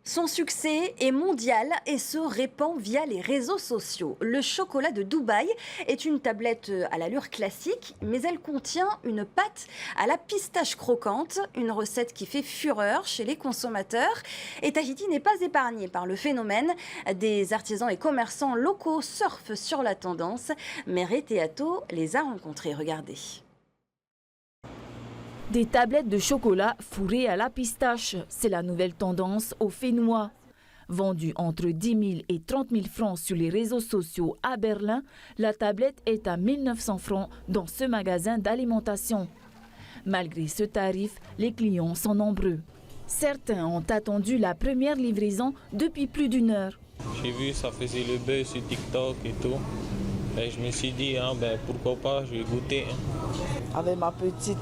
Son succès est mondial et se répand via les réseaux sociaux. Le chocolat de Dubaï est une tablette à l'allure classique, mais elle contient une pâte à la pistache croquante, une recette qui fait fureur chez les consommateurs. Et Tahiti n'est pas épargné par le phénomène. Des artisans et commerçants locaux surfent sur la tendance. Mère Teato les a rencontrés. Regardez. Des tablettes de chocolat fourrées à la pistache, c'est la nouvelle tendance au Fénois. Vendue entre 10 000 et 30 000 francs sur les réseaux sociaux à Berlin, la tablette est à 1 900 francs dans ce magasin d'alimentation. Malgré ce tarif, les clients sont nombreux. Certains ont attendu la première livraison depuis plus d'1 heure. J'ai vu ça faisait le buzz sur TikTok et tout. Et je me suis dit, pourquoi pas, je vais goûter. Avec ma petite,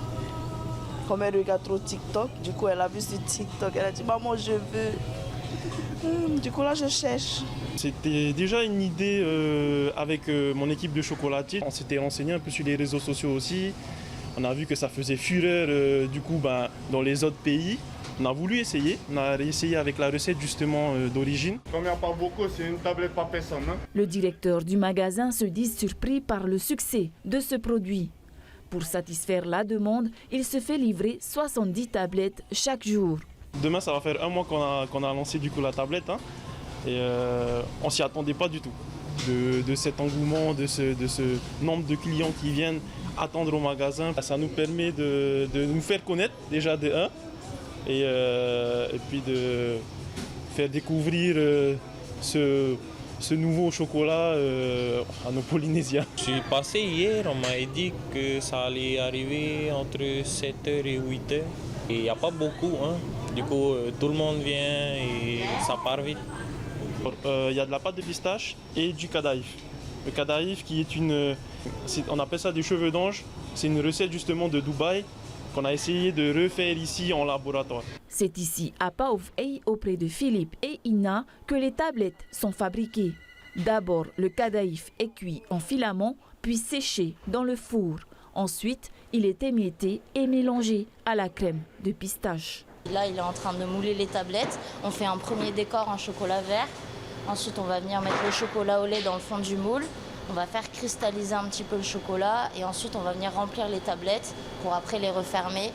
comme elle regarde trop TikTok, du coup elle a vu sur TikTok, elle a dit maman je veux. Du coup là je cherche. C'était déjà une idée avec mon équipe de chocolatiers. On s'était renseigné un peu sur les réseaux sociaux aussi. On a vu que ça faisait fureur dans les autres pays. On a voulu essayer. On a essayé avec la recette justement d'origine. Comme il n'y a pas beaucoup, c'est une tablette par personne. Le directeur du magasin se dit surpris par le succès de ce produit. Pour satisfaire la demande, il se fait livrer 70 tablettes chaque jour. Demain, ça va faire 1 mois qu'on a lancé du coup la tablette. Et on ne s'y attendait pas du tout. De cet engouement, de ce nombre de clients qui viennent attendre au magasin. Ça nous permet de nous faire connaître déjà de 1 et puis de faire découvrir ce nouveau chocolat à nos Polynésiens. Je suis passé hier, on m'a dit que ça allait arriver entre 7h et 8h. Et il n'y a pas beaucoup, Du coup, tout le monde vient et ça part vite. Il y a de la pâte de pistache et du kadaïf. Le kadaïf qui est on appelle ça des cheveux d'ange. C'est une recette justement de Dubaï qu'on a essayé de refaire ici en laboratoire. C'est ici à Pauv'Ey, auprès de Philippe et Ina, que les tablettes sont fabriquées. D'abord, le kadaïf est cuit en filament, puis séché dans le four. Ensuite, il est émietté et mélangé à la crème de pistache. Là, il est en train de mouler les tablettes. On fait un premier décor en chocolat vert. Ensuite, on va venir mettre le chocolat au lait dans le fond du moule. On va faire cristalliser un petit peu le chocolat et ensuite on va venir remplir les tablettes pour après les refermer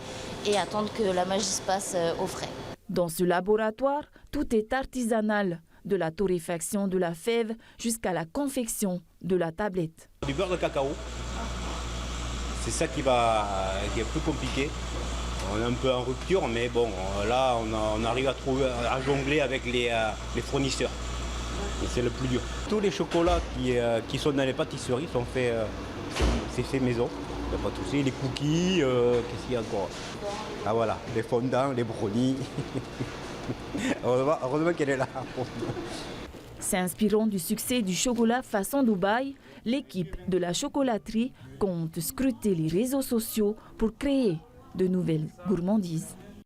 et attendre que la magie se passe au frais. Dans ce laboratoire, tout est artisanal, de la torréfaction de la fève jusqu'à la confection de la tablette. Du beurre de cacao, c'est ça qui est plus compliqué. On est un peu en rupture, mais bon, là on arrive à jongler avec les fournisseurs. Et c'est le plus dur. Tous les chocolats qui sont dans les pâtisseries sont faits, c'est fait maison. Il n'y a pas de souci. Les cookies, qu'est-ce qu'il y a encore? Ah voilà, les fondants, les brownies. Heureusement qu'elle est là. S'inspirant du succès du chocolat façon Dubaï, l'équipe de la chocolaterie compte scruter les réseaux sociaux pour créer de nouvelles gourmandises.